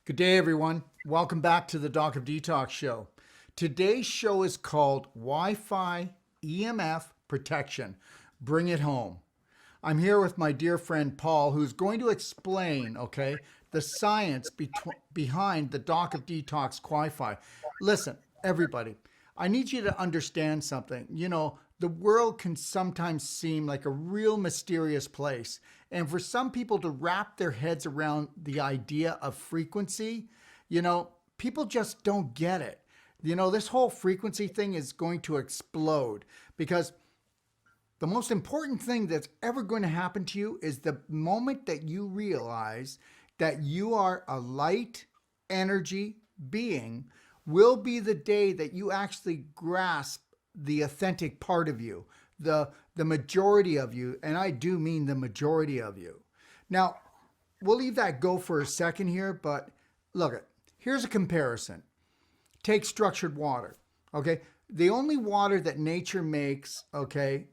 Good day, everyone. Welcome back to the Doc of Detox show. Today's show is called Wi-Fi EMF Protection. Bring it home. I'm here with my dear friend Paul, who's going to explain, the science behind the Doc of Detox QiFi. Listen, everybody, I need you to understand something. The world can sometimes seem like a real mysterious place. And for some people to wrap their heads around the idea of frequency, people just don't get it. This whole frequency thing is going to explode because the most important thing that's ever going to happen to you is the moment that you realize that you are a light energy being will be the day that you actually grasp the authentic part of you, the majority of you, and I do mean the majority of you. Now, we'll leave that go for a second here, but look, here's a comparison. Take structured water, okay? The only water that nature makes,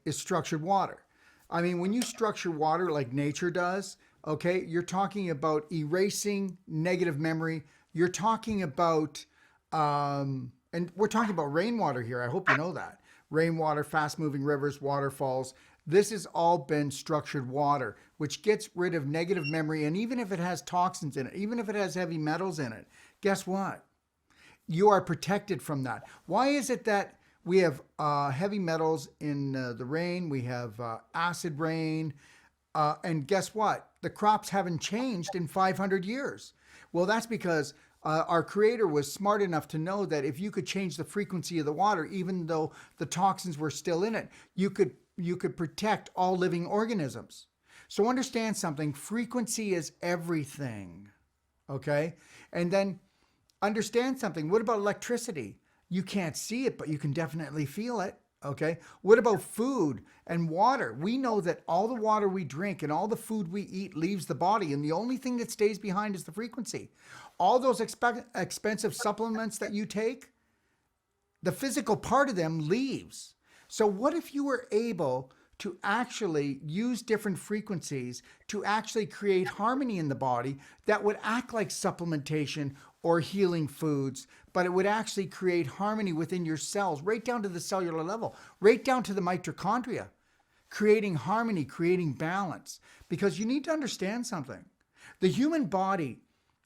is structured water. I mean, when you structure water like nature does, you're talking about erasing negative memory. You're talking about, and we're talking about rainwater here. I hope you know that. Rainwater, fast-moving rivers, waterfalls. This has all been structured water, which gets rid of negative memory. And even if it has toxins in it, even if it has heavy metals in it, guess what? You are protected from that. Why is it that we have heavy metals in the rain? We have acid rain. And guess what? The crops haven't changed in 500 years. Well, that's because our creator was smart enough to know that if you could change the frequency of the water, even though the toxins were still in it, you could protect all living organisms. So understand something. Frequency is everything. Okay? And then understand something. What about electricity? You can't see it, but you can definitely feel it. Okay. What about food and water? We know that all the water we drink and all the food we eat leaves the body, and the only thing that stays behind is the frequency. All those expensive supplements that you take, the physical part of them leaves. So what if you were able to actually use different frequencies to actually create harmony in the body that would act like supplementation or healing foods, but it would actually create harmony within your cells, right down to the cellular level, right down to the mitochondria, creating harmony, creating balance. Because you need to understand something. The human body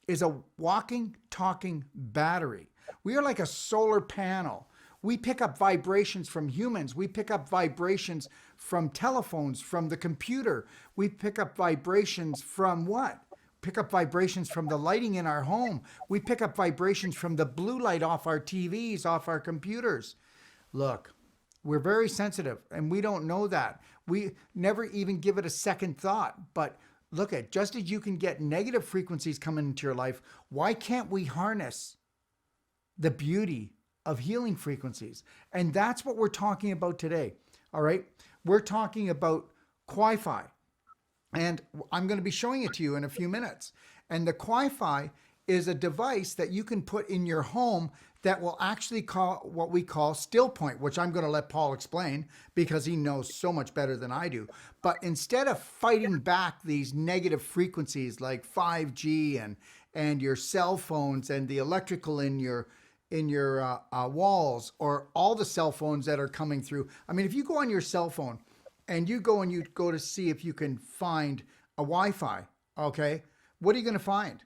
is a walking, talking battery. We are like a solar panel. We pick up vibrations from humans. We pick up vibrations from telephones, from the computer. We pick up vibrations from what? Pick up vibrations from the lighting in our home. We pick up vibrations from the blue light off our TVs, off our computers. Look, we're very sensitive and we don't know that. We never even give it a second thought. But look at, just as you can get negative frequencies coming into your life, why can't we harness the beauty of healing frequencies? And that's what we're talking about today. All right. We're talking about QiFi. And I'm going to be showing it to you in a few minutes. And the QiFi is a device that you can put in your home that will actually call what we call still point, which I'm going to let Paul explain because he knows so much better than I do. But instead of fighting back these negative frequencies like 5G and your cell phones and the electrical in your walls, or all the cell phones that are coming through. I mean, if you go on your cell phone and you go to see if you can find a Wi-Fi, okay, what are you going to find?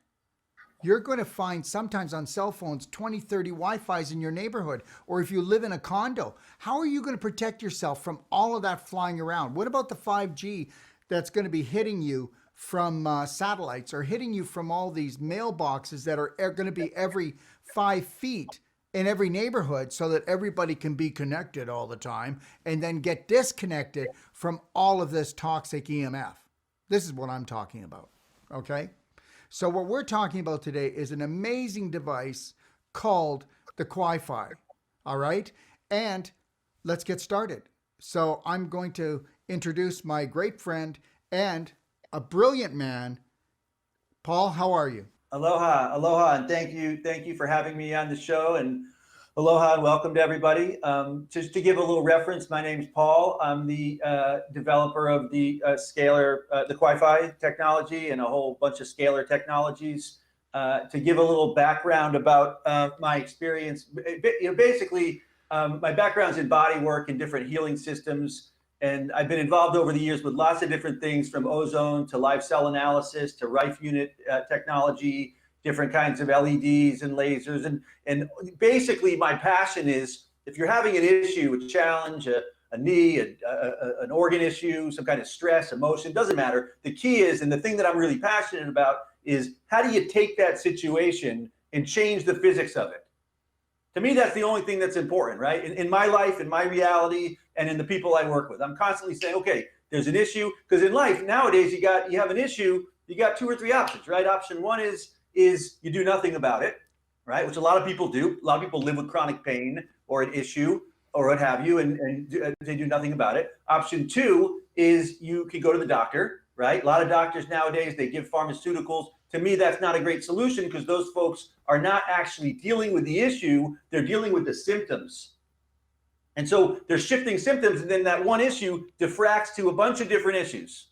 You're going to find sometimes on cell phones 20, 30 Wi-Fis in your neighborhood. Or if you live in a condo, how are you going to protect yourself from all of that flying around? What about the 5G that's going to be hitting you from satellites, or hitting you from all these mailboxes that are going to be every 5 feet in every neighborhood, so that everybody can be connected all the time and then get disconnected from all of this toxic EMF? This is what I'm talking about, okay? So what we're talking about today is an amazing device called the QiFi, all right? And let's get started. So I'm going to introduce my great friend and a brilliant man. Paul, how are you? Aloha, and thank you for having me on the show, and aloha and welcome to everybody. Just to give a little reference, my name's Paul. I'm the developer of the scalar, the QiFi technology, and a whole bunch of scalar technologies to give a little background about my experience. Basically, my background's in body work and different healing systems. And I've been involved over the years with lots of different things, from ozone to live cell analysis to Rife unit technology, different kinds of LEDs and lasers. And basically my passion is, if you're having an issue, a challenge, a knee, an organ issue, some kind of stress, emotion, doesn't matter. The key is, and the thing that I'm really passionate about, is how do you take that situation and change the physics of it? To me, that's the only thing that's important, right? In my life, in my reality, and in the people I work with, I'm constantly saying, okay, there's an issue. Because in life nowadays, you have an issue, you got 2 or 3 options, right? Option 1 is you do nothing about it, right? Which a lot of people do. A lot of people live with chronic pain or an issue or what have you, and they do nothing about it. Option 2 is you can go to the doctor, right? A lot of doctors nowadays, they give pharmaceuticals. To me, that's not a great solution, because those folks are not actually dealing with the issue, they're dealing with the symptoms. And so they're shifting symptoms, and then that one issue diffracts to a bunch of different issues.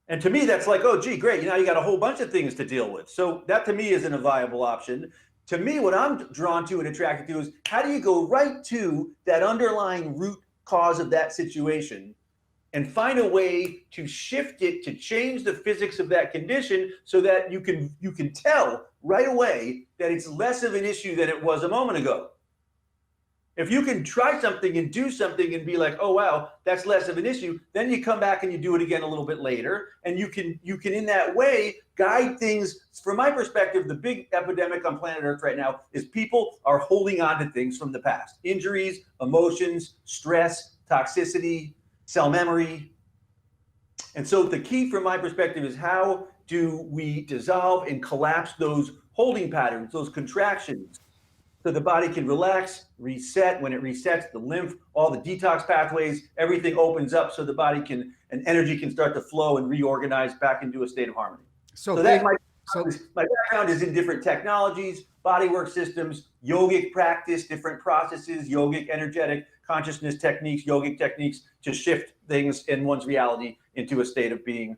And to me, that's like, oh, gee, great. You got a whole bunch of things to deal with. So that to me isn't a viable option. To me, what I'm drawn to and attracted to is, how do you go right to that underlying root cause of that situation and find a way to shift it, to change the physics of that condition, so that you can tell right away that it's less of an issue than it was a moment ago. If you can try something and do something and be like, oh, wow, that's less of an issue, then you come back and you do it again a little bit later. And you can in that way guide things. From my perspective, the big epidemic on planet Earth right now is people are holding on to things from the past: injuries, emotions, stress, toxicity, cell memory. And so the key from my perspective is, how do we dissolve and collapse those holding patterns, those contractions, so the body can relax, reset. When it resets, the lymph, all the detox pathways, everything opens up, so the body and energy can start to flow and reorganize back into a state of harmony. So my background is in different technologies, bodywork systems, yogic practice, different processes, yogic, energetic, consciousness techniques, yogic techniques, to shift things in one's reality into a state of being.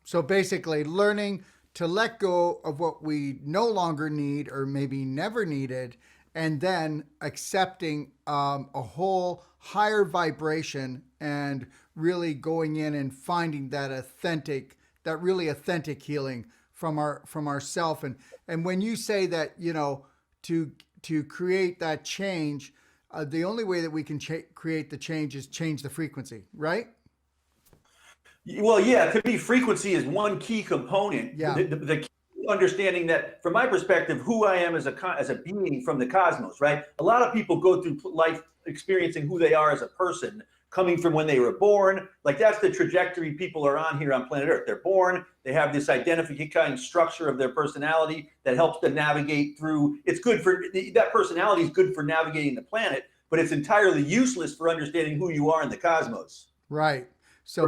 So basically learning to let go of what we no longer need or maybe never needed, and then accepting a whole higher vibration, and really going in and finding that really authentic healing from ourself. And when you say that, to create that change, the only way that we can create the change is change the frequency, right? Well, yeah, to me, frequency is one key component. Yeah. The key understanding that, from my perspective, who I am as a being from the cosmos, right? A lot of people go through life experiencing who they are as a person, coming from when they were born. Like, that's the trajectory people are on here on planet Earth. They're born, they have this identifying structure of their personality that helps them navigate through. It's good for that personality is good for navigating the planet, but it's entirely useless for understanding who you are in the cosmos. Right. So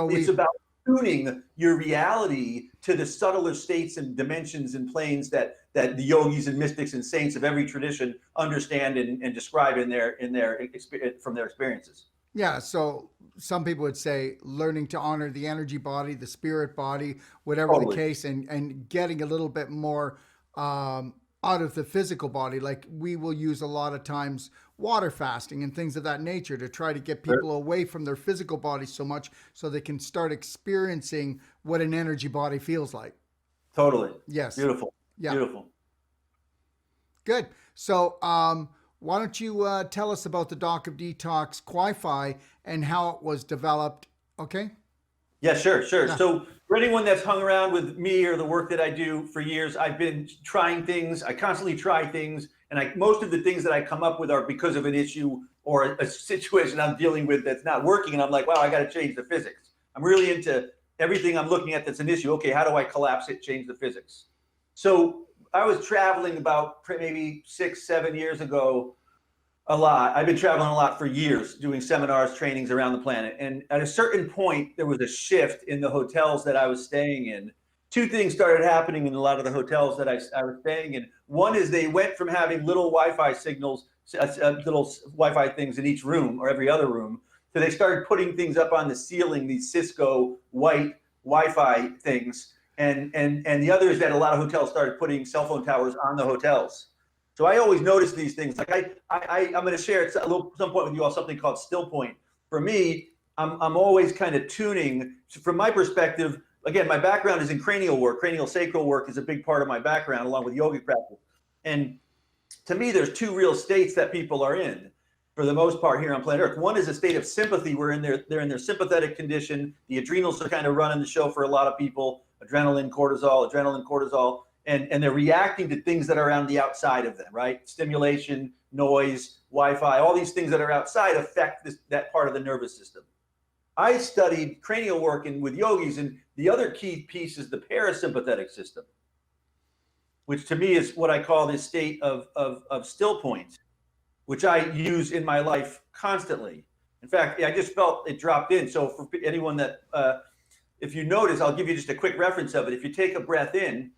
it's about tuning your reality to the subtler states and dimensions and planes that the yogis and mystics and saints of every tradition understand and describe from their experiences. Yeah. So some people would say learning to honor the energy body, the spirit body, whatever the case, and getting a little bit more out of the physical body. Like, we will use a lot of times water fasting and things of that nature to try to get people away from their physical body so much, so they can start experiencing what an energy body feels like. Totally. Yes. Beautiful. Yeah. Beautiful. Good. So why don't you tell us about the Doc of Detox QiFi and how it was developed? Okay. Yeah, sure. Yeah. So for anyone that's hung around with me or the work that I do for years, I've been trying things. I constantly try things. And most of the things that I come up with are because of an issue or a situation I'm dealing with that's not working. And I'm like, wow, I got to change the physics. I'm really into everything I'm looking at that's an issue. Okay, how do I collapse it, change the physics? So I was traveling about maybe 6-7 years ago a lot. I've been traveling a lot for years, doing seminars, trainings around the planet. And at a certain point, there was a shift in the hotels that I was staying in. Two things started happening in a lot of the hotels that I was staying in. One is they went from having little Wi-Fi signals, little Wi-Fi things in each room or every other room, so they started putting things up on the ceiling, these Cisco white Wi-Fi things. And the other is that a lot of hotels started putting cell phone towers on the hotels. So I always notice these things. Like I'm going to share at some point with you all something called still point. For me, I'm always kind of tuning. From my perspective, again, my background is in cranial work. Cranial sacral work is a big part of my background, along with yogic practice. And to me, there's two real states that people are in, for the most part, here on planet Earth. One is a state of sympathy, where they're in their sympathetic condition. The adrenals are kind of running the show for a lot of people. Adrenaline, cortisol, and they're reacting to things that are on the outside of them, right? Stimulation, noise, Wi-Fi, all these things that are outside affect that part of the nervous system. I studied cranial work with yogis, and the other key piece is the parasympathetic system, which to me is what I call this state of still point, which I use in my life constantly. In fact, I just felt it dropped in. So for anyone that, if you notice, I'll give you just a quick reference of it. If you take a breath in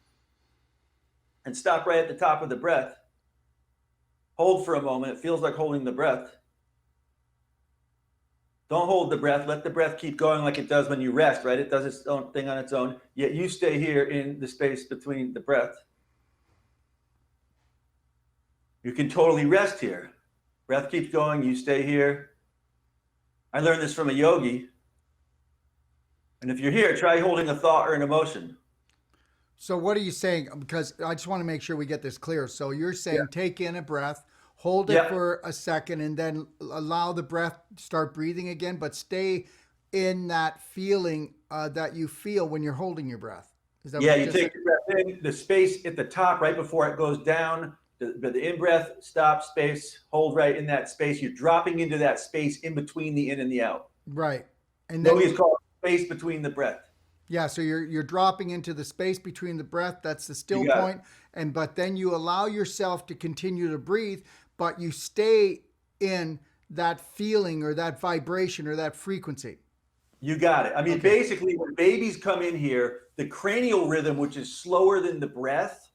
and stop right at the top of the breath, hold for a moment. It feels like holding the breath. Don't hold the breath. Let the breath keep going like it does when you rest, right? It does its own thing on its own. Yet you stay here in the space between the breath. You can totally rest here. Breath keeps going. You stay here. I learned this from a yogi. And if you're here, try holding a thought or an emotion. So what are you saying? Because I just want to make sure we get this clear. So you're saying take in a breath, hold it for a second, and then allow the breath to start breathing again, but stay in that feeling that you feel when you're holding your breath. Is that what you take the breath in, the space at the top right before it goes down, the in-breath, stop, space, hold right in that space. You're dropping into that space in between the in and the out. Right. And then it's called space between the breath. Yeah, so you're dropping into the space between the breath. That's the still point. But then you allow yourself to continue to breathe, but you stay in that feeling or that vibration or that frequency. You got it. I mean, basically, when babies come in here, the cranial rhythm, which is slower than the breath,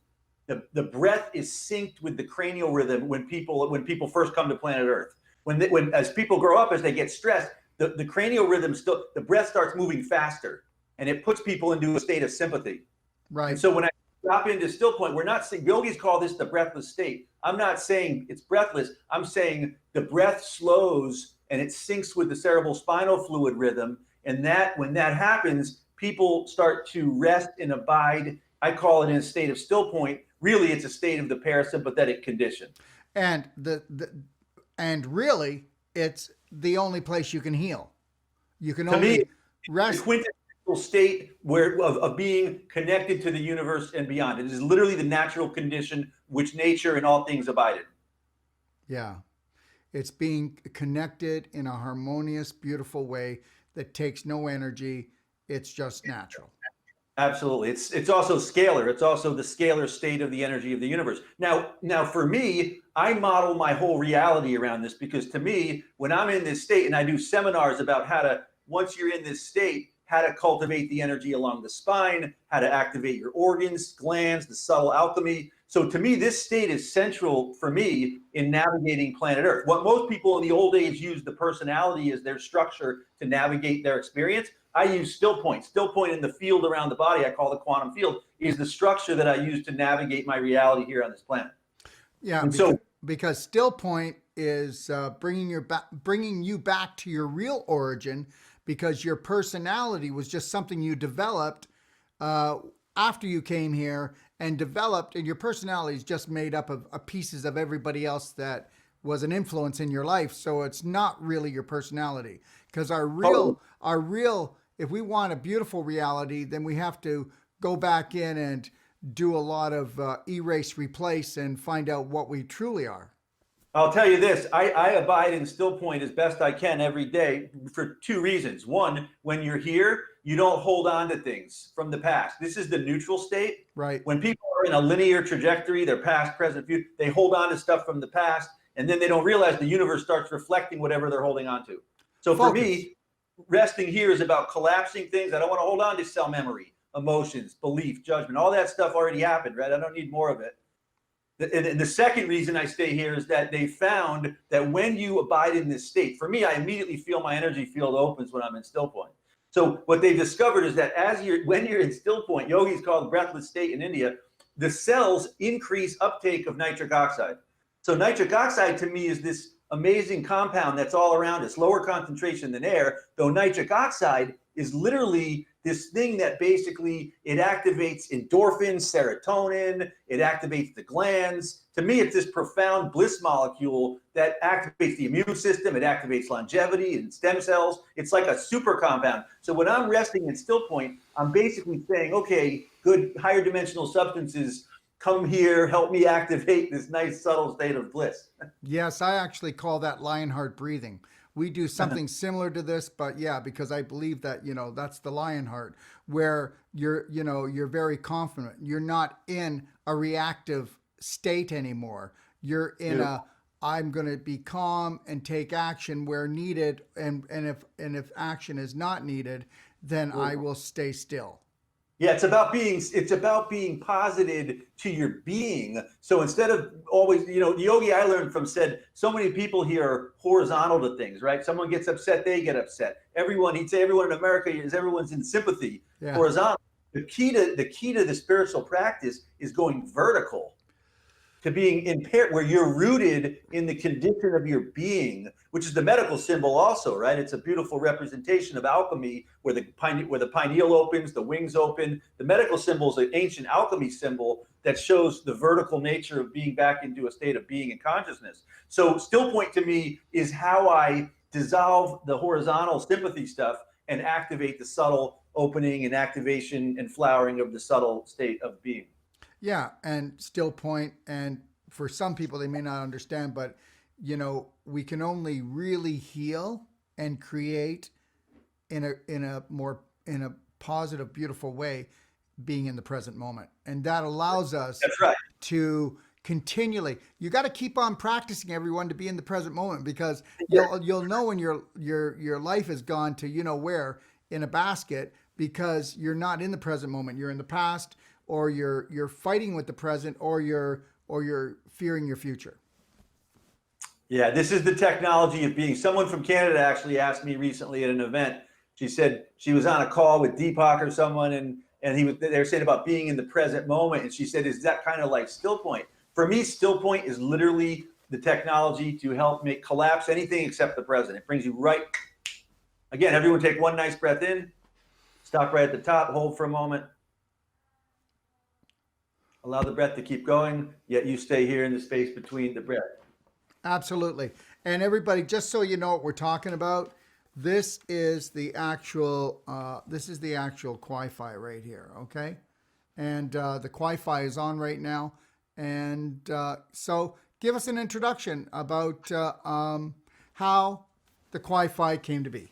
the breath is synced with the cranial rhythm when people first come to planet Earth. When as people grow up, as they get stressed, the cranial rhythm the breath starts moving faster, and it puts people into a state of sympathy. Right. And so when I drop into still point, we're not saying, yogis call this the breathless state. I'm not saying it's breathless. I'm saying the breath slows and it syncs with the cerebral spinal fluid rhythm. And when that happens, people start to rest and abide. I call it in a state of still point. Really, it's a state of the parasympathetic condition. And really, it's the only place you can heal. You can only rest. The quintessential state of being connected to the universe and beyond. It is literally the natural condition which nature and all things abide in. Yeah. It's being connected in a harmonious, beautiful way that takes no energy. It's just natural. Absolutely. It's also scalar. It's also the scalar state of the energy of the universe. Now for me, I model my whole reality around this, because to me, when I'm in this state, and I do seminars about how to, once you're in this state, how to cultivate the energy along the spine, how to activate your organs, glands, the subtle alchemy. So to me, this state is central for me in navigating planet Earth. What most people in the old age use the personality as their structure to navigate their experience, I use still point. Still point in the field around the body, I call the quantum field, is the structure that I use to navigate my reality here on this planet. Yeah, because still point is bringing you back to your real origin, because your personality was just something you developed after you came here and developed, and your personality is just made up of pieces of everybody else that was an influence in your life. So it's not really your personality, because our real, if we want a beautiful reality, then we have to go back in and do a lot of erase, replace, and find out what we truly are. I'll tell you this, I abide in still point as best I can every day for two reasons. One, when you're here, you don't hold on to things from the past. This is the neutral state. Right. When people are in a linear trajectory, their past, present, future, they hold on to stuff from the past, and then they don't realize the universe starts reflecting whatever they're holding on to. So for me, resting here is about collapsing things. I don't want to hold on to cell memory, emotions, belief, judgment. All that stuff already happened, right? I don't need more of it. And the second reason I stay here is that they found that when you abide in this state, for me, I immediately feel my energy field opens when I'm in still point. So what they discovered is that when you're in still point, yogis call the breathless state in India, the cells increase uptake of nitric oxide. So nitric oxide to me is this amazing compound that's all around us, lower concentration than air, though nitric oxide is literally this thing that basically it activates endorphins, serotonin, it activates the glands. To me, it's this profound bliss molecule that activates the immune system, it activates longevity and stem cells. It's like a super compound. So when I'm resting in still point, I'm basically saying, okay, good higher dimensional substances, come here, help me activate this nice subtle state of bliss. Yes, I actually call that Lionheart breathing. We do something similar to this, but yeah, because I believe that, that's the Lionheart, where you're very confident. You're not in a reactive state anymore. You're in I'm going to be calm and take action where needed, and if action is not needed, then I will stay still. Yeah, it's about being posited to your being. So instead of always, the yogi I learned from said, so many people here are horizontal to things, right? Someone gets upset, they get upset. He'd say everyone in America everyone's in sympathy, horizontal. The key to the spiritual practice is going vertical, to being impaired, where you're rooted in the condition of your being, which is the medical symbol also, right? It's a beautiful representation of alchemy, where the pineal opens, the wings open. The medical symbol is an ancient alchemy symbol that shows the vertical nature of being back into a state of being and consciousness. So still point to me is how I dissolve the horizontal sympathy stuff and activate the subtle opening and activation and flowering of the subtle state of being. Yeah, and still point, and for some people they may not understand, but we can only really heal and create in a positive, beautiful way, being in the present moment, and that allows us That's right. to continually. You got to keep on practicing, everyone, to be in the present moment, because you'll know when your life has gone to where in a basket, because you're not in the present moment. You're in the past, or you're fighting with the present, or you're fearing your future. Yeah, this is the technology of being. Someone from Canada actually asked me recently at an event. She said she was on a call with Deepak or someone, and they were saying about being in the present moment. And she said, "Is that kind of like still point?" For me, still point is literally the technology to help make collapse anything except the present. It brings you right. Again, everyone take one nice breath in, stop right at the top, hold for a moment. Allow the breath to keep going, yet you stay here in the space between the breath. Absolutely. And everybody, just so you know what we're talking about, this is the actual QiFi right here, okay? And the QiFi is on right now. And so give us an introduction about how the QiFi came to be.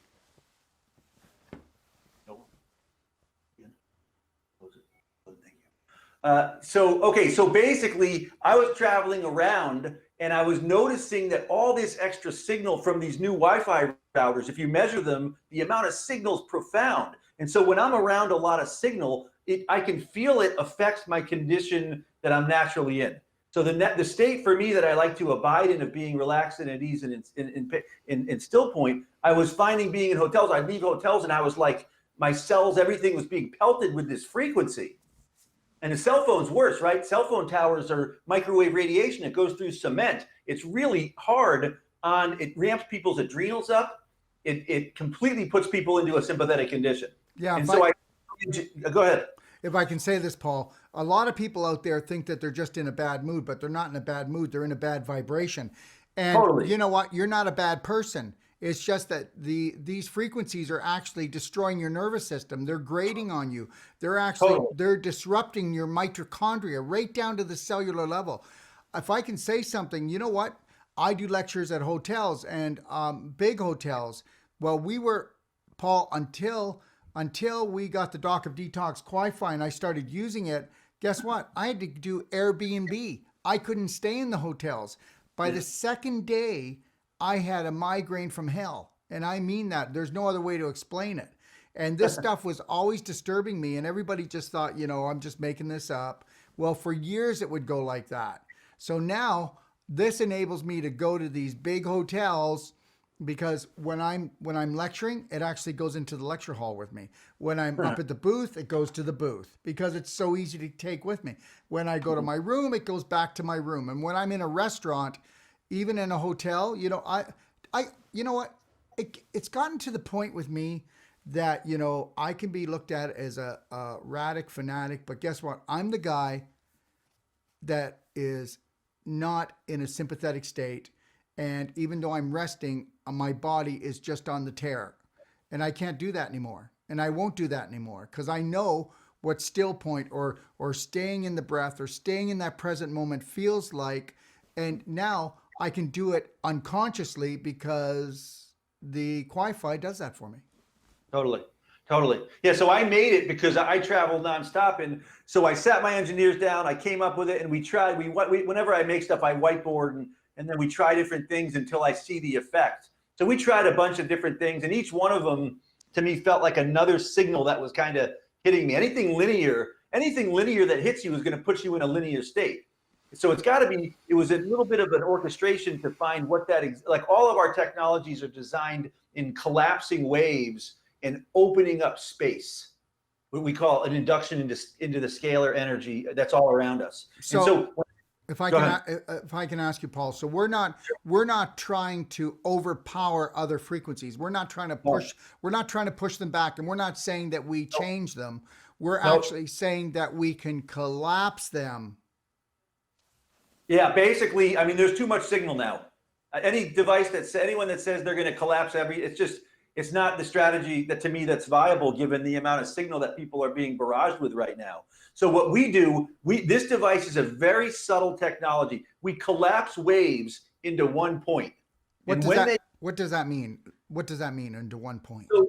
So basically, I was traveling around and I was noticing that all this extra signal from these new Wi-Fi routers, if you measure them, the amount of signal is profound. And so when I'm around a lot of signal, I can feel it affects my condition that I'm naturally in. So the state for me that I like to abide in, of being relaxed and at ease and in still point, I was finding being in hotels. I'd leave hotels and I was like, my cells, everything was being pelted with this frequency. And the cell phone's worse, right? Cell phone towers are microwave radiation. It goes through cement. It's really hard it ramps people's adrenals up. It completely puts people into a sympathetic condition. Yeah. And so go ahead. If I can say this, Paul, a lot of people out there think that they're just in a bad mood, but they're not in a bad mood. They're in a bad vibration. And Totally. You know what? You're not a bad person. It's just that these frequencies are actually destroying your nervous system. They're grating on you. They're disrupting your mitochondria right down to the cellular level. If I can say something, you know what? I do lectures at hotels and big hotels. Well, we were, Paul, until we got the Doc of Detox QiFi and I started using it, guess what? I had to do Airbnb. I couldn't stay in the hotels. By the second day, I had a migraine from hell. And I mean that. There's no other way to explain it. And this stuff was always disturbing me. And everybody just thought, I'm just making this up. Well, for years it would go like that. So now this enables me to go to these big hotels because when I'm lecturing, it actually goes into the lecture hall with me. When I'm up at the booth, it goes to the booth because it's so easy to take with me. When I go to my room, it goes back to my room. And when I'm in a restaurant, even in a hotel, you know, you know what? It's gotten to the point with me that, you know, I can be looked at as a radic fanatic, but guess what? I'm the guy that is not in a sympathetic state. And even though I'm resting, my body is just on the tear. And I can't do that anymore. And I won't do that anymore because I know what still point or staying in the breath or staying in that present moment feels like. And now I can do it unconsciously because the qui-fi does that for me. Totally. Yeah, so I made it because I travel nonstop, and so I sat my engineers down. I came up with it, and we tried. Whenever I make stuff, I whiteboard, and then we try different things until I see the effect. So we tried a bunch of different things, and each one of them to me felt like another signal that was kind of hitting me. Anything linear that hits you is going to put you in a linear state. So it's got to be. It was a little bit of an orchestration to find what that like. All of our technologies are designed in collapsing waves and opening up space, what we call an induction into the scalar energy that's all around us. So if I can ask you, Paul, so we're not trying to overpower other frequencies. We're not trying to push them back, and we're not saying that we change them. We're actually saying that we can collapse them. Yeah, basically, I mean, there's too much signal now. Any device anyone that says they're going to collapse it's not the strategy that to me that's viable given the amount of signal that people are being barraged with right now. So what we do, this device is a very subtle technology. We collapse waves into one point. What does that mean? What does that mean into one point? So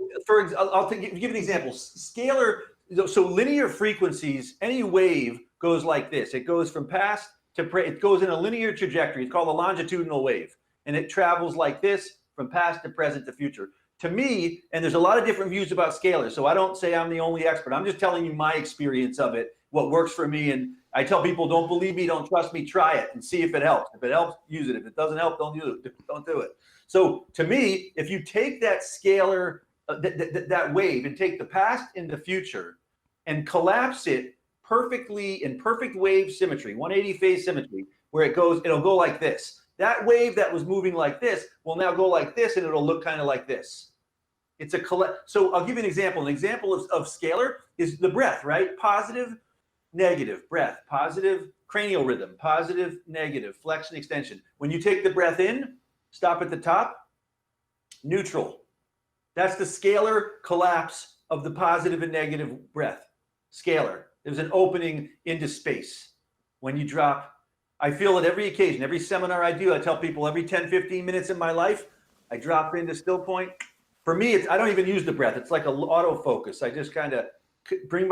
I'll give an example. Scalar, so linear frequencies, any wave goes like this. It goes from past to it goes in a linear trajectory. It's called a longitudinal wave. And it travels like this from past to present to future. To me, and there's a lot of different views about scalar, so I don't say I'm the only expert. I'm just telling you my experience of it, what works for me. And I tell people, don't believe me, don't trust me, try it and see if it helps. If it helps, use it. If it doesn't help, don't use it. Don't do it. So to me, if you take that scalar, that wave, and take the past and the future and collapse it perfectly in perfect wave symmetry, 180 phase symmetry, where it'll go like this. That wave that was moving like this will now go like this, and it'll look kind of like this. It's a So I'll give you an example. An example of scalar is the breath, right? Positive, negative, breath, positive, cranial rhythm, positive, negative, flexion, extension. When you take the breath in, stop at the top, neutral. That's the scalar collapse of the positive and negative breath. Scalar. There's an opening into space. When you drop, I feel at every occasion, every seminar I do, I tell people every 10, 15 minutes in my life, I drop into still point. For me, I don't even use the breath. It's like an autofocus. I just kind of bring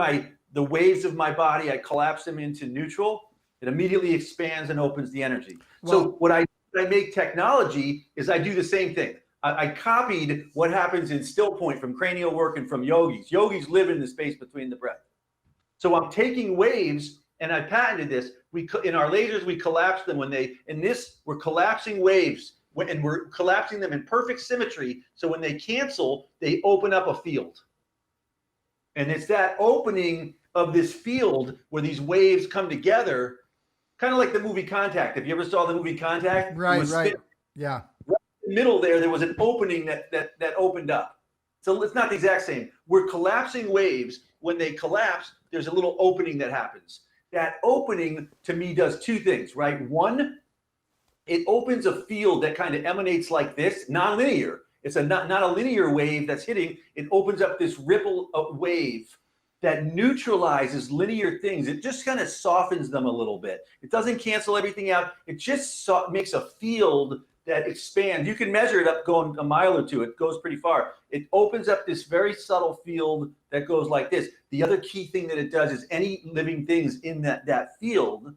the waves of my body, I collapse them into neutral. It immediately expands and opens the energy. Well, so what I make technology is I do the same thing. I copied what happens in still point from cranial work and from yogis. Yogis live in the space between the breath. So I'm taking waves, and I patented this. In our lasers, we collapse them we're collapsing waves, and we're collapsing them in perfect symmetry. So when they cancel, they open up a field. And it's that opening of this field where these waves come together, kind of like the movie Contact. If you ever saw the movie Contact? Right. Yeah. Right in the middle there was an opening that opened up. So it's not the exact same. We're collapsing waves. When they collapse, there's a little opening that happens. That opening to me does two things, right? One, it opens a field that kind of emanates like this, non-linear. It's not a linear wave that's hitting. It opens up this ripple wave that neutralizes linear things. It just kind of softens them a little bit. It doesn't cancel everything out. It just makes a field that expands. You can measure it up going a mile or two. It goes pretty far. It opens up this very subtle field that goes like this. The other key thing that it does is any living things in that field,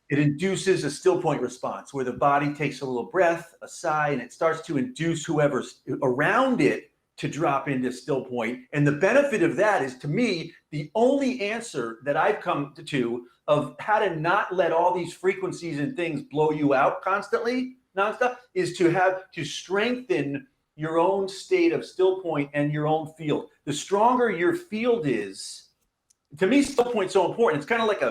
it induces a still point response where the body takes a little breath, a sigh, and it starts to induce whoever's around it to drop into still point. And the benefit of that is, to me, the only answer that I've come to of how to not let all these frequencies and things blow you out constantly nonstop, is to strengthen your own state of still point and your own field. The stronger your field is, to me, still point's so important. It's kind of like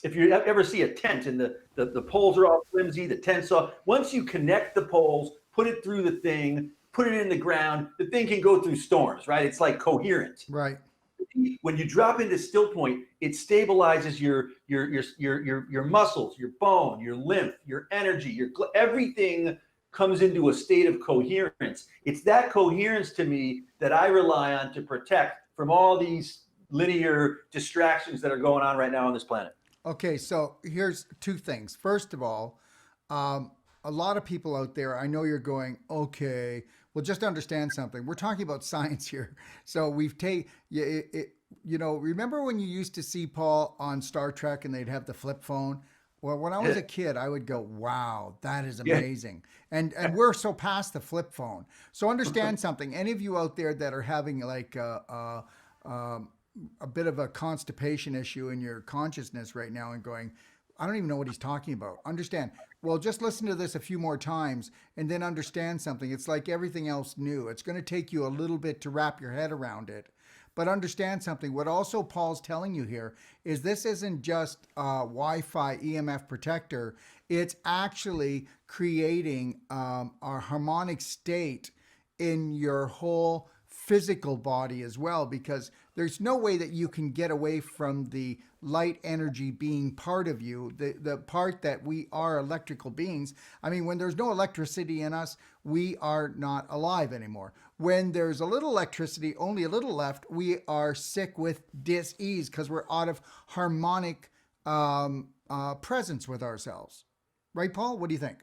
if you ever see a tent and the poles are all flimsy, the tent's off. Once you connect the poles, put it through the thing, put it in the ground, the thing can go through storms, right? It's like coherent. Right. When you drop into still point, it stabilizes your muscles, your bone, your lymph, your energy, everything comes into a state of coherence. It's that coherence to me that I rely on to protect from all these linear distractions that are going on right now on this planet. Okay, so here's two things. First of all, a lot of people out there, I know you're going, okay, well, just understand something. We're talking about science here. So remember when you used to see Paul on Star Trek and they'd have the flip phone? Well, when I was a kid, I would go, wow, that is amazing. And we're so past the flip phone. So understand something. Any of you out there that are having like a bit of a constipation issue in your consciousness right now and going, I don't even know what he's talking about. Understand. Well, just listen to this a few more times and then understand something. It's like everything else new. It's going to take you a little bit to wrap your head around it. But understand something. What also Paul's telling you here is this isn't just a Wi-Fi EMF protector. It's actually creating a harmonic state in your whole physical body as well, because there's no way that you can get away from the light energy being part of you, the part that we are electrical beings. I mean, when there's no electricity in us, we are not alive anymore. When there's a little electricity, only a little left, we are sick with dis-ease because we're out of harmonic presence with ourselves. Right, Paul? What do you think?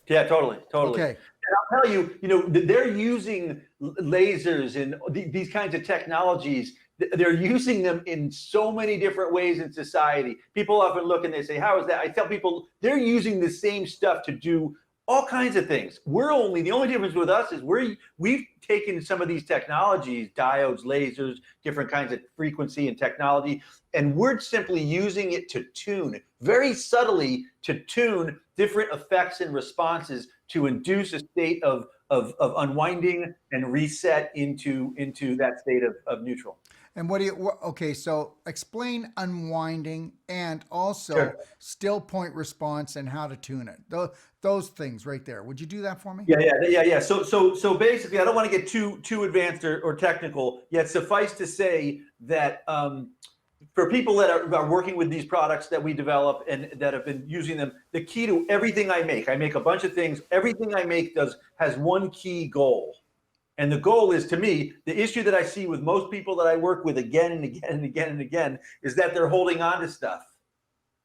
Yeah, totally. Okay. And I'll tell you, they're using lasers and these kinds of technologies. They're using them in so many different ways in society. People often look and they say, how is that? I tell people they're using the same stuff to do all kinds of things. The only difference with us is we've taken some of these technologies, diodes, lasers, different kinds of frequency and technology, and we're simply using it to tune, very subtly to tune different effects and responses to induce a state of unwinding and reset into that state of neutral. And okay, so explain unwinding and also Sure. still point response and how to tune it. Those things right there. Would you do that for me? Yeah. So basically, I don't want to get too advanced or technical, yet suffice to say that for people that are working with these products that we develop and that have been using them, the key to everything I make a bunch of things. Everything I make has one key goal. And the goal is, to me, the issue that I see with most people that I work with again and again and again and again is that they're holding on to stuff.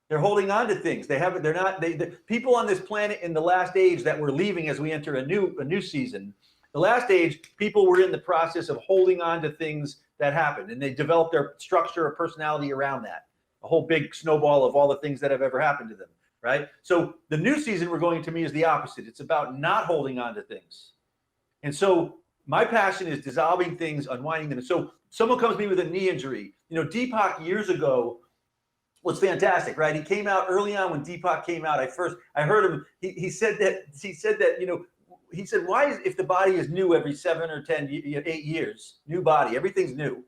They're holding on to things. The people on this planet in the last age that we're leaving as we enter a new season, the last age, people were in the process of holding on to things that happened, and they developed their structure or personality around that. A whole big snowball of all the things that have ever happened to them, right? So the new season we're going to me is the opposite. It's about not holding on to things. And so my passion is dissolving things, unwinding them. So someone comes to me with a knee injury. Deepak years ago was fantastic, right? He came out early on when Deepak came out. I heard him. He said that. He said, why if the body is new every 7 or 10, 8 years, new body, everything's new.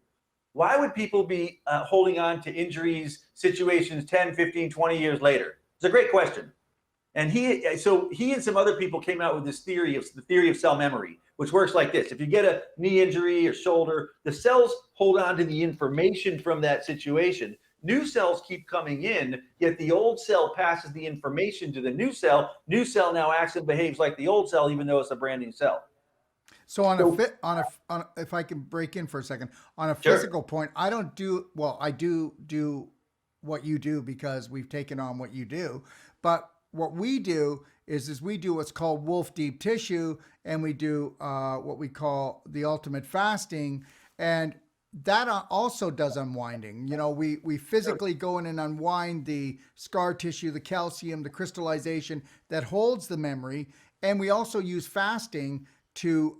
Why would people be holding on to injuries, situations 10, 15, 20 years later? It's a great question. And he and some other people came out with the theory of cell memory, which works like this. If you get a knee injury or shoulder, the cells hold on to the information from that situation. New cells keep coming in, yet the old cell passes the information to the new cell. New cell now acts and behaves like the old cell, even though it's a brand new cell. So if I can break in for a second, on a physical point, I do what you do because we've taken on what you do, but what we do is we do what's called Wolfe Deep Tissue, and we do what we call the ultimate fasting, and that also does unwinding. We physically go in and unwind the scar tissue, the calcium, the crystallization that holds the memory, and we also use fasting to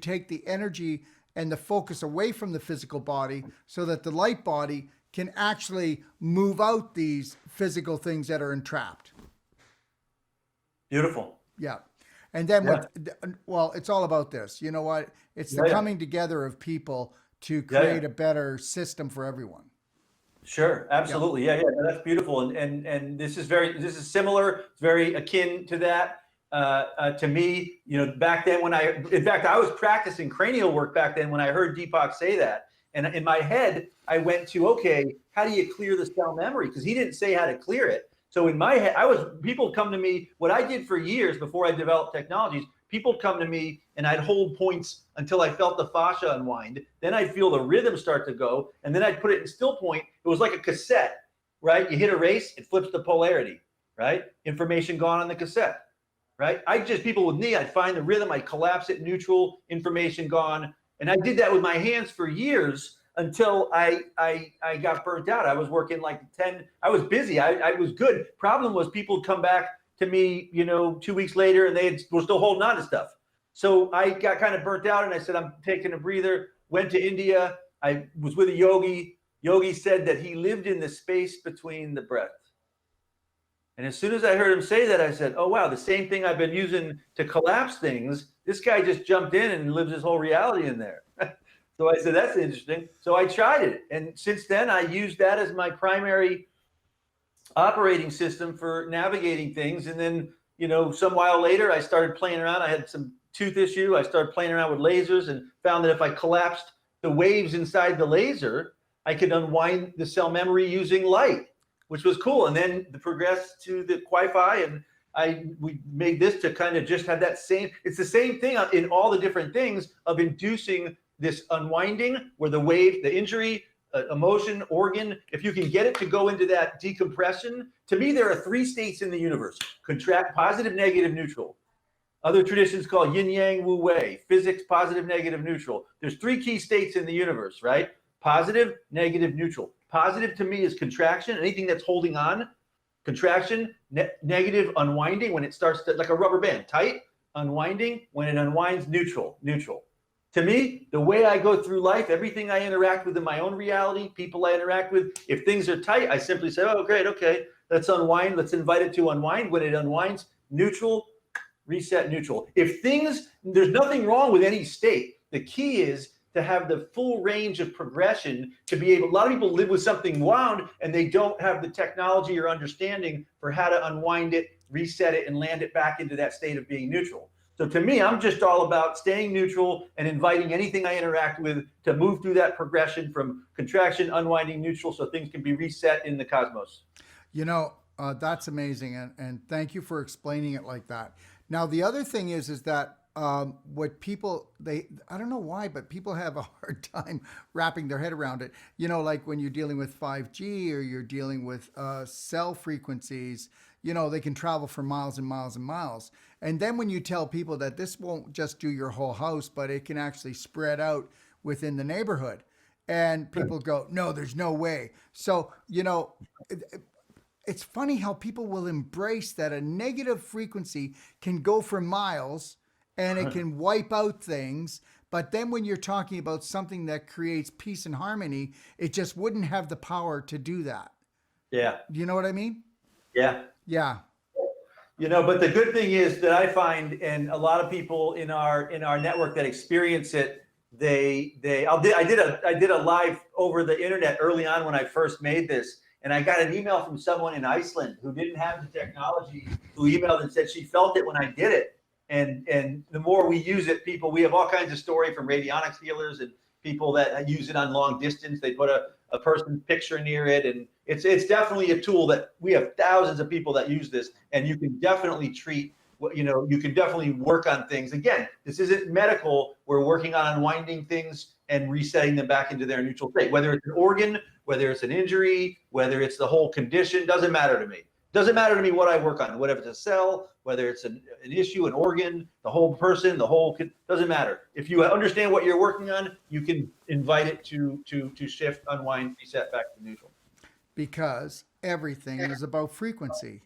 take the energy and the focus away from the physical body so that the light body can actually move out these physical things that are entrapped. Beautiful. Yeah. And then Yeah. well, it's all about this. You know what? It's the Yeah, yeah. coming together of people to Yeah, yeah. create a better system for everyone. Sure, Yeah. absolutely. Yeah, yeah, no, that's beautiful. And this is similar, it's very akin to that. To me, back then in fact, I was practicing cranial work back then when I heard Deepak say that. And in my head, I went to, okay, how do you clear the cell memory? Because he didn't say how to clear it. So in my head, people come to me, what I did for years before I developed technologies, people come to me and I'd hold points until I felt the fascia unwind. Then I'd feel the rhythm start to go. And then I'd put it in still point. It was like a cassette, right? You hit erase, it flips the polarity, right? Information gone on the cassette, right? People with me, I'd find the rhythm, I'd collapse it, neutral, information gone. And I did that with my hands for years until I got burnt out. I was working like 10, I was busy, I was good. Problem was people would come back to me, 2 weeks later and were still holding on to stuff. So I got kind of burnt out and I said, I'm taking a breather, went to India. I was with a yogi. Yogi said that he lived in the space between the breaths. And as soon as I heard him say that, I said, oh, wow, the same thing I've been using to collapse things, this guy just jumped in and lives his whole reality in there. So I said, that's interesting. So I tried it. And since then, I used that as my primary operating system for navigating things. And then, some while later, I started playing around. I had some tooth issue. I started playing around with lasers and found that if I collapsed the waves inside the laser, I could unwind the cell memory using light, which was cool. And then progressed to the qui-fi, and we made this to kind of just have that it's the same thing in all the different things of inducing this unwinding where the wave, the injury, emotion, organ, if you can get it to go into that decompression. To me, there are 3 states in the universe: contract, positive, negative, neutral. Other traditions call yin yang wu wei, physics, positive, negative, neutral. There's 3 key states in the universe, right? Positive, negative, neutral. Positive to me is contraction, anything that's holding on. Contraction, negative, unwinding when it starts to, like a rubber band, tight. Unwinding, when it unwinds, neutral. To me, the way I go through life, everything I interact with in my own reality, people I interact with, if things are tight, I simply say, oh, great, okay, let's unwind. Let's invite it to unwind. When it unwinds, neutral, reset, neutral. There's nothing wrong with any state. The key is to have the full range of progression to be able, a lot of people live with something wound and they don't have the technology or understanding for how to unwind it, reset it, and land it back into that state of being neutral. So to me, I'm just all about staying neutral and inviting anything I interact with to move through that progression from contraction, unwinding, neutral, so things can be reset in the cosmos. That's amazing. And thank you for explaining it like that. Now, the other thing is that what people, I don't know why, but people have a hard time wrapping their head around it. Like when you're dealing with 5G or you're dealing with cell frequencies, they can travel for miles and miles and miles. And then when you tell people that this won't just do your whole house, but it can actually spread out within the neighborhood, and people go, no, there's no way. So, it's funny how people will embrace that a negative frequency can go for miles and it can wipe out things. But then when you're talking about something that creates peace and harmony, it just wouldn't have the power to do that. Yeah. You know what I mean? Yeah. Yeah. But the good thing is that I find, and a lot of people in our network that experience it, I did a live over the internet early on when I first made this, and I got an email from someone in Iceland who didn't have the technology, who emailed and said she felt it when I did it. And the more we use it, we have all kinds of story from radionics healers and people that use it on long distance. They put a person's picture near it, and it's definitely a tool that we have thousands of people that use this, and you can definitely treat, you can definitely work on things. Again, this isn't medical. We're working on unwinding things and resetting them back into their neutral state. Whether it's an organ, whether it's an injury, whether it's the whole condition, doesn't matter to me. Doesn't matter to me what I work on, whether it's a cell, whether it's an issue, an organ, the whole person, doesn't matter. If you understand what you're working on, you can invite it to shift, unwind, reset back to neutral. Because everything is about frequency.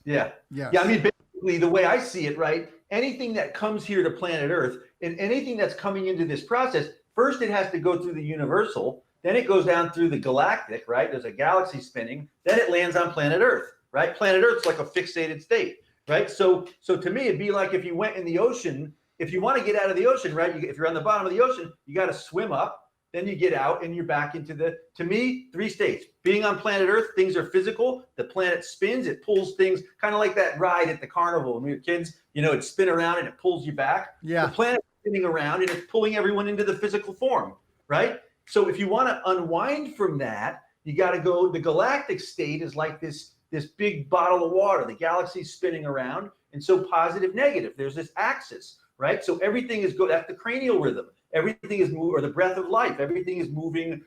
Yeah. Yes. Yeah. I mean, basically the way I see it, right? Anything that comes here to planet Earth and anything that's coming into this process, first it has to go through the universal, then it goes down through the galactic, right? There's a galaxy spinning, then it lands on planet Earth, right? Planet Earth's like a fixated state. right? So to me, it'd be like if you went in the ocean. If you want to get out of the ocean, right? If you're on the bottom of the ocean, you got to swim up. Then you get out and you're back into to me, 3 states. Being on planet Earth, things are physical. The planet spins, it pulls things, kind of like that ride at the carnival. When we were kids, it spin around and it pulls you back. Yeah. The planet's spinning around and it's pulling everyone into the physical form, right? So if you want to unwind from that, you got to go, the galactic state is like this big bottle of water. The galaxy's spinning around. And so positive, negative, there's this axis. Right? So everything is that's the cranial rhythm. Everything is moving, or the breath of life. Everything is moving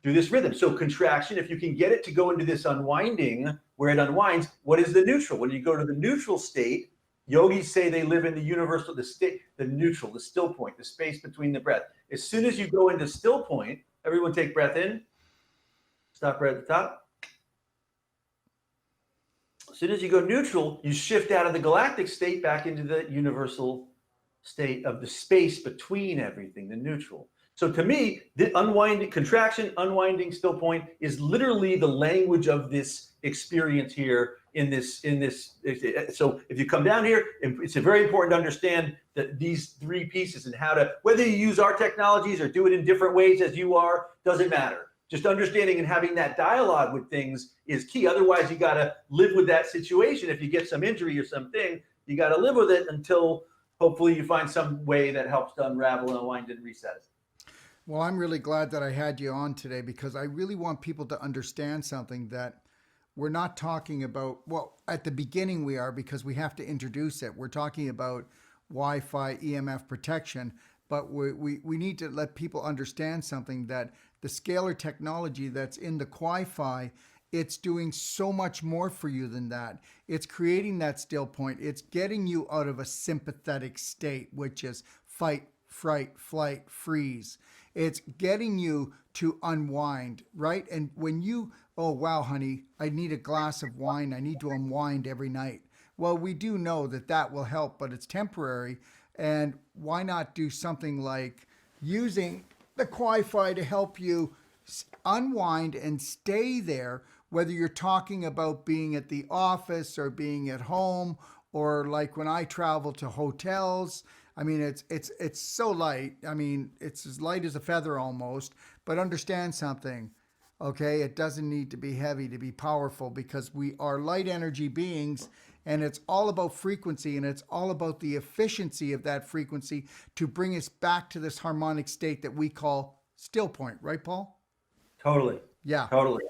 through this rhythm. So contraction, if you can get it to go into this unwinding, where it unwinds, what is the neutral? When you go to the neutral state, yogis say they live in the universal, the state, the neutral, the still point, the space between the breath. As soon as you go into still point, everyone take breath in. Stop right at the top. As soon as you go neutral, you shift out of the galactic state back into the universal state of the space between everything, the neutral. So to me, the unwinding, contraction, unwinding, still point is literally the language of this experience here in this. So if you come down here, it's very important to understand that these 3 pieces and how to, whether you use our technologies or do it in different ways as you are, doesn't matter. Just understanding and having that dialogue with things is key. Otherwise, you got to live with that situation. If you get some injury or something, you got to live with it until hopefully you find some way that helps to unravel and unwind and reset it. Well, I'm really glad that I had you on today because I really want people to understand something that we're not talking about. Well, at the beginning we are because we have to introduce it. We're talking about Wi-Fi EMF protection, but we need to let people understand something, that the scalar technology that's in the QiFi, it's doing so much more for you than that. It's creating that still point. It's getting you out of a sympathetic state, which is fight, fright, flight, freeze. It's getting you to unwind, right? And when you, oh, wow, honey, I need a glass of wine. I need to unwind every night. Well, we do know that that will help, but it's temporary. And why not do something like using the QiFi to help you unwind and stay there, whether you're talking about being at the office or being at home, or like when I travel to hotels. I mean, it's so light. I mean, it's as light as a feather almost, but understand something, okay? It doesn't need to be heavy to be powerful, because we are light energy beings, and it's all about frequency, and it's all about the efficiency of that frequency to bring us back to this harmonic state that we call still point, right, Paul? Totally. Yeah. Totally.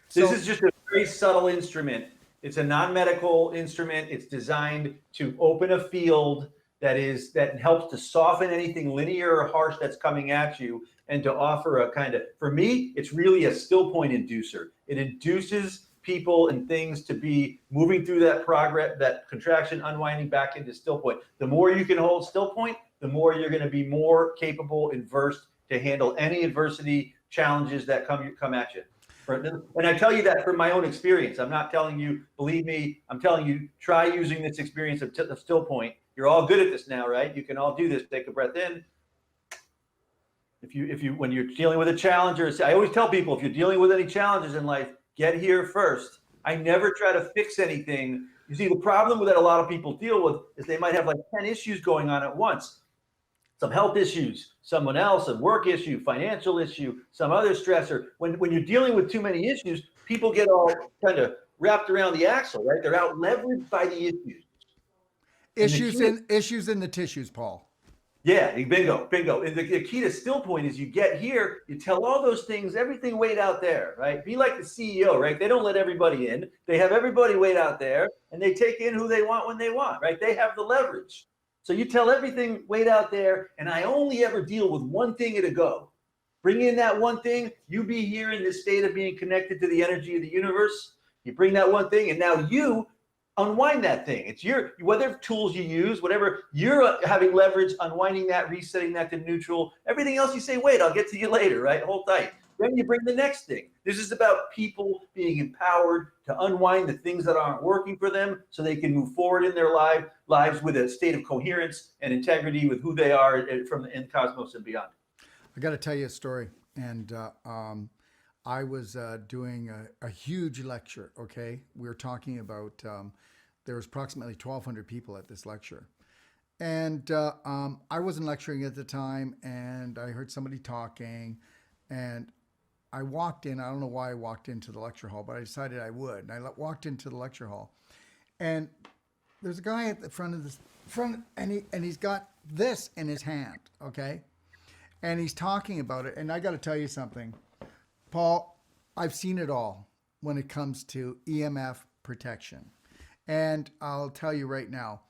So, This is just a very subtle instrument. It's a non-medical instrument. It's designed to open a field that helps to soften anything linear or harsh that's coming at you, and to offer a kind of, for me, it's really a still point inducer. It induces people and things to be moving through that progress, that contraction, unwinding back into still point. The more you can hold still point, the more you're going to be more capable and versed to handle any adversity, challenges that come at you. And I tell you that from my own experience. I'm not telling you, believe me, I'm telling you, try using this experience of still point. You're all good at this now, right? You can all do this. Take a breath in. When you're dealing with a challenge, or I always tell people, if you're dealing with any challenges in life, get here first. I never try to fix anything. You see, the problem that a lot of people deal with is they might have like 10 issues going on at once. Some health issues, someone else, a work issue, financial issue, some other stressor. When you're dealing with too many issues, people get all kind of wrapped around the axle, right? They're out leveraged by the issues. issues in the tissues, Paul. Yeah, bingo. And the key to still point is you get here, you tell all those things, everything wait out there, right? Be like the CEO, right? They don't let everybody in. They have everybody wait out there, and they take in who they want when they want, right? They have the leverage. So you tell everything wait out there, and I only ever deal with one thing at a go. Bring in that one thing. You be here in this state of being connected to the energy of the universe. You bring that one thing, and now you unwind that thing. It's your, whatever tools you use, whatever you're having leverage, unwinding that, resetting that to neutral. Everything else you say, wait, I'll get to you later, right? Hold tight. Then you bring the next thing. This is about people being empowered to unwind the things that aren't working for them so they can move forward in their lives with a state of coherence and integrity with who they are from the end cosmos and beyond. I got to tell you a story. And I was doing a huge lecture, okay? We were talking about there was approximately 1,200 people at this lecture. And I wasn't lecturing at the time, and I heard somebody talking, and I walked in. I don't know why I walked into the lecture hall, but I decided I would. And I walked into the lecture hall, and there's a guy at the front of and he's got this in his hand, okay? And he's talking about it. And I got to tell you something, Paul, I've seen it all when it comes to EMF protection. And I'll tell you right now,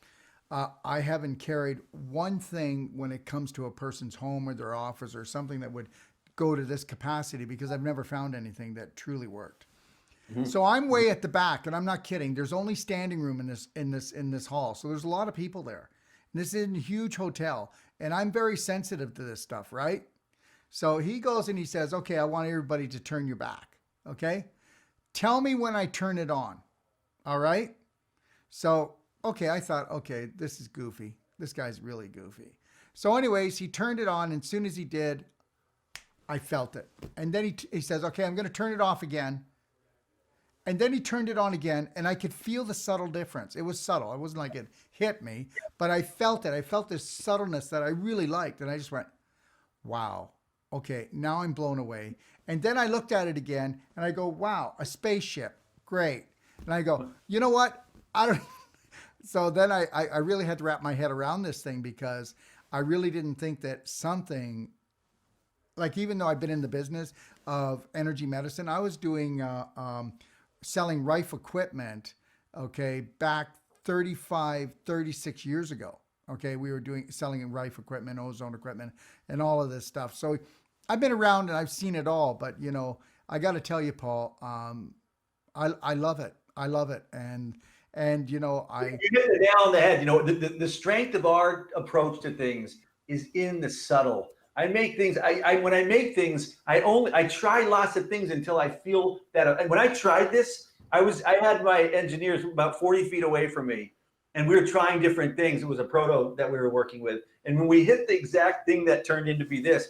I haven't carried one thing when it comes to a person's home or their office or something that would go to this capacity, because I've never found anything that truly worked. Mm-hmm. So I'm way at the back, and I'm not kidding. There's only standing room in this hall. So there's a lot of people there. And this is a huge hotel, and I'm very sensitive to this stuff, right? So he goes and he says, okay, I want everybody to turn your back. Okay. Tell me when I turn it on. All right. So, okay, I thought, okay, this is goofy. This guy's really goofy. So anyways, he turned it on, and as soon as he did, I felt it. And then he says, okay, I'm going to turn it off again. And then he turned it on again, and I could feel the subtle difference. It was subtle. It wasn't like it hit me, but I felt it. I felt this subtleness that I really liked, and I just went, wow, okay, now I'm blown away. And then I looked at it again, and I go, wow, a spaceship, great. And I go, you know what? I don't. So then I really had to wrap my head around this thing, because I really didn't think that something, like, even though I've been in the business of energy medicine, I was doing selling Rife equipment, okay, back 36 years ago. Okay, we were selling Rife equipment, ozone equipment, and all of this stuff. So I've been around and I've seen it all. But you know, I got to tell you, Paul, I love it. I love it, and you know, you hit the nail on the head. You know, the strength of our approach to things is in the subtle. I make things. When I make things, I try lots of things until I feel that. And when I tried this, I had my engineers about 40 feet away from me, and we were trying different things. It was a proto that we were working with, and when we hit the exact thing that turned into be this,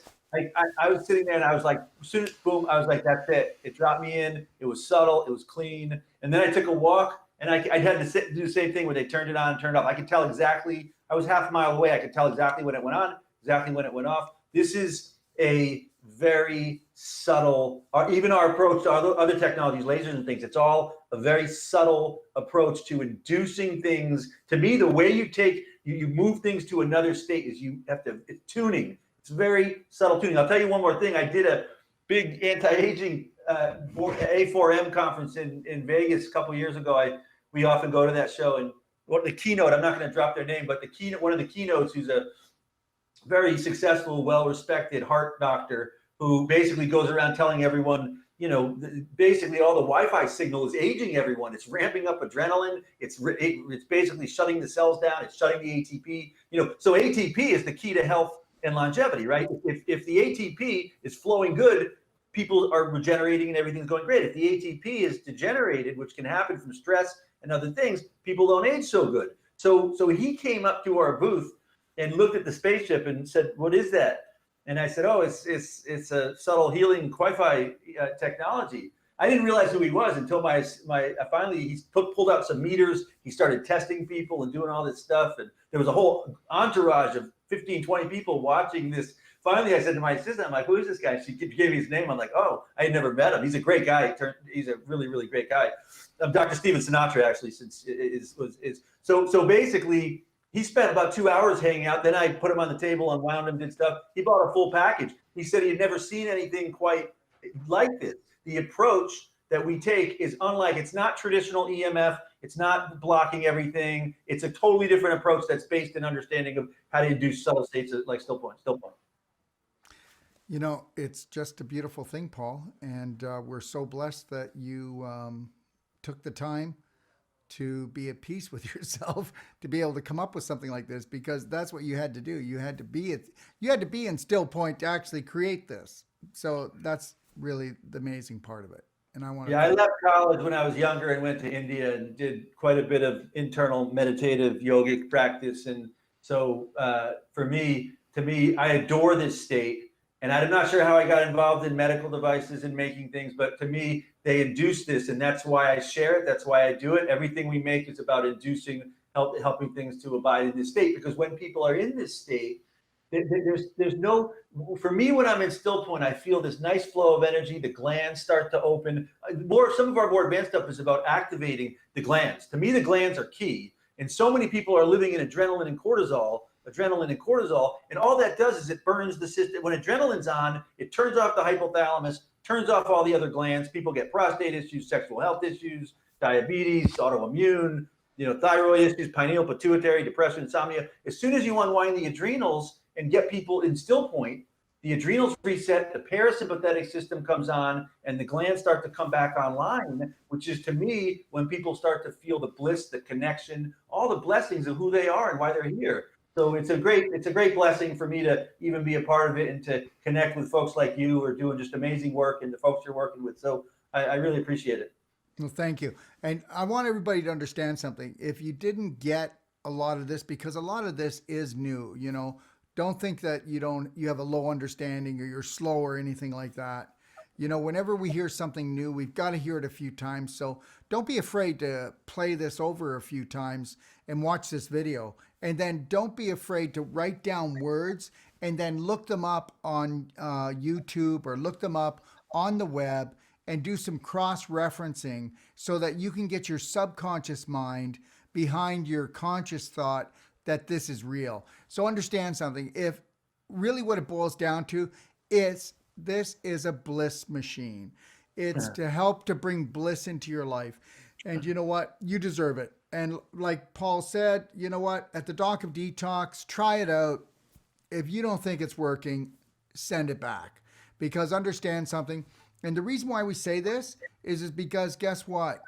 I was sitting there and I was like, as soon as boom, I was like, that's it. It dropped me in. It was subtle. It was clean. And then I took a walk, and I had to do the same thing where they turned it on and turned it off. I could tell exactly. I was half a mile away. I could tell exactly when it went on, exactly when it went off. This is a very subtle, even our approach to other technologies, lasers and things, it's all a very subtle approach to inducing things. To me, the way you move things to another state is it's tuning. It's very subtle tuning. I'll tell you one more thing. I did a big anti-aging A4M conference in Vegas a couple years ago. We often go to that show, and the keynote, I'm not going to drop their name, but one of the keynotes, who's a very successful, well-respected heart doctor, who basically goes around telling everyone, you know, basically all the Wi-Fi signal is aging everyone. It's ramping up adrenaline. It's basically shutting the cells down. It's shutting the ATP. You know, so ATP is the key to health and longevity, right? If the ATP is flowing good, people are regenerating and everything's going great. If the ATP is degenerated, which can happen from stress and other things, people don't age so good. So he came up to our booth and looked at the spaceship and said, "What is that?" And I said, "Oh, it's a subtle healing qui-fi technology." I didn't realize who he was until finally he pulled out some meters. He started testing people and doing all this stuff, and there was a whole entourage of 15, 20 people watching this. Finally, I said to my assistant, I'm like, "Who is this guy?" She gave me his name. I'm like, "Oh, I had never met him. He's a great guy. He's a really, really great guy." Dr. Steven Sinatra actually so basically. He spent about 2 hours hanging out. Then I put him on the table, unwound him, did stuff. He bought a full package. He said he had never seen anything quite like this. The approach that we take is unlike. It's not traditional EMF. It's not blocking everything. It's a totally different approach that's based in understanding of how to induce subtle states like still point. You know, it's just a beautiful thing, Paul. And we're so blessed that you took the time to be at peace with yourself, to be able to come up with something like this, because that's what you had to do. You had to be in still point to actually create this. So that's really the amazing part of it. And I left college when I was younger and went to India and did quite a bit of internal meditative yogic practice. And so to me, I adore this state. And I'm not sure how I got involved in medical devices and making things, but to me, they induce this, and that's why I share it. That's why I do it. Everything we make is about inducing, helping things to abide in this state. Because when people are in this state, there's no, for me, when I'm in still point, I feel this nice flow of energy. The glands start to open. Some of our more advanced stuff is about activating the glands. To me, the glands are key. And so many people are living in adrenaline and cortisol, and all that does is it burns the system. When adrenaline's on, it turns off the hypothalamus, turns off all the other glands. People get prostate issues, sexual health issues, diabetes, autoimmune, thyroid issues, pineal, pituitary, depression, insomnia. As soon as you unwind the adrenals and get people in still point, the adrenals reset, the parasympathetic system comes on, and the glands start to come back online, which is, to me, when people start to feel the bliss, the connection, all the blessings of who they are and why they're here. So it's a great blessing for me to even be a part of it and to connect with folks like you who are doing just amazing work, and the folks you're working with. So I really appreciate it. Well, thank you. And I want everybody to understand something. If you didn't get a lot of this, because a lot of this is new, don't think that you have a low understanding or you're slow or anything like that. Whenever we hear something new, we've got to hear it a few times. So don't be afraid to play this over a few times and watch this video. And then don't be afraid to write down words and then look them up on YouTube or look them up on the web and do some cross-referencing so that you can get your subconscious mind behind your conscious thought that this is real. So understand something. If really what it boils down to is this is a bliss machine. It's to help to bring bliss into your life. And you know what? You deserve it. And like Paul said, you know what? At the Doc of Detox, try it out. If you don't think it's working, send it back. Because understand something. And the reason why we say this is because guess what?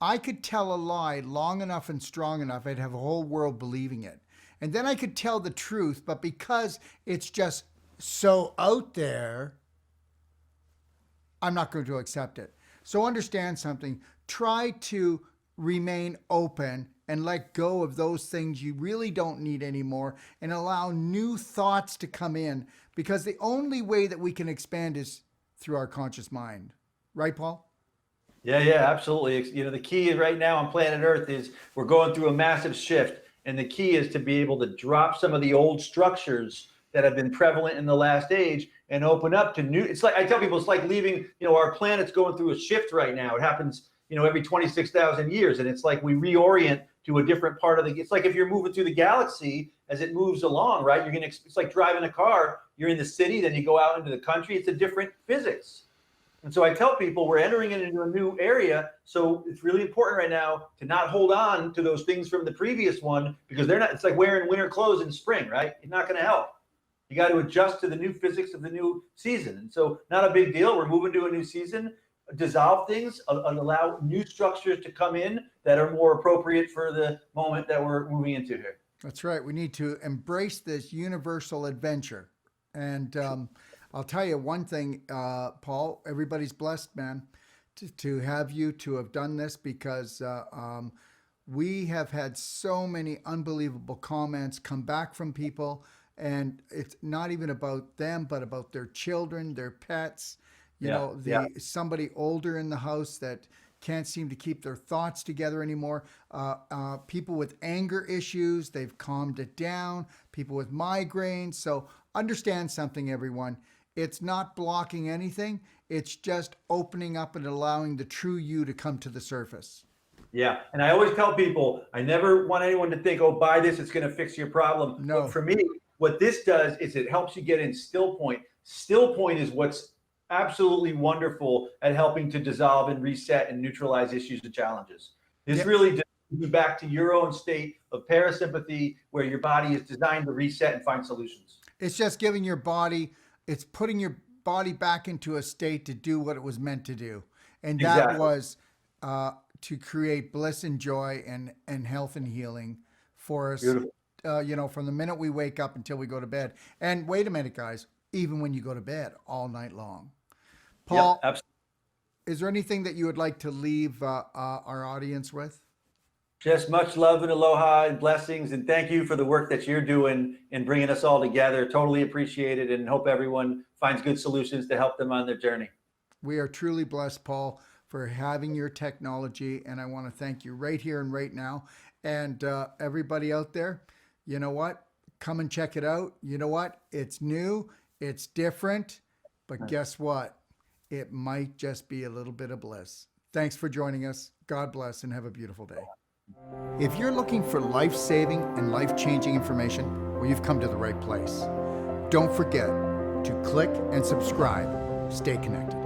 I could tell a lie long enough and strong enough, I'd have a whole world believing it. And then I could tell the truth, but because it's just so out there, I'm not going to accept it. So understand something. Try to remain open and let go of those things you really don't need anymore and allow new thoughts to come in, because the only way that we can expand is through our conscious mind. Right, Paul? Yeah, absolutely. The key right now on planet Earth is we're going through a massive shift. And the key is to be able to drop some of the old structures that have been prevalent in the last age and open up to new. It's like, I tell people, it's like leaving, our planet's going through a shift right now. It happens, every 26,000 years. And it's like we reorient to a different part of it's like if you're moving through the galaxy as it moves along, right? It's like driving a car. You're in the city, then you go out into the country. It's a different physics. And so I tell people we're entering into a new area. So it's really important right now to not hold on to those things from the previous one, because it's like wearing winter clothes in spring, right? It's not going to help. You got to adjust to the new physics of the new season. And so not a big deal. We're moving to a new season, dissolve things, and allow new structures to come in that are more appropriate for the moment that we're moving into here. That's right. We need to embrace this universal adventure. And I'll tell you one thing, Paul, everybody's blessed, man, to have you to have done this, because we have had so many unbelievable comments come back from people, and it's not even about them, but about their children, their pets, somebody older in the house that can't seem to keep their thoughts together anymore. People with anger issues, they've calmed it down. People with migraines. So understand something, everyone. It's not blocking anything. It's just opening up and allowing the true you to come to the surface. Yeah. And I always tell people, I never want anyone to think, oh, buy this, it's going to fix your problem. No. But for me, what this does is it helps you get in still point. Still point is what's absolutely wonderful at helping to dissolve and reset and neutralize issues and challenges. This really does you back to your own state of parasympathy, where your body is designed to reset and find solutions. It's just giving your body, it's putting your body back into a state to do what it was meant to do. And that was to create bliss and joy and health and healing for us, from the minute we wake up until we go to bed. And wait a minute, guys, even when you go to bed all night long. Paul, is there anything that you would like to leave our audience with? Just much love and aloha and blessings. And thank you for the work that you're doing in bringing us all together. Totally appreciate it, and hope everyone finds good solutions to help them on their journey. We are truly blessed, Paul, for having your technology. And I want to thank you right here and right now. And everybody out there, you know what? Come and check it out. You know what? It's new, it's different, but guess what? It might just be a little bit of bliss. Thanks for joining us. God bless and have a beautiful day. If you're looking for life-saving and life-changing information, well, you've come to the right place. Don't forget to click and subscribe. Stay connected.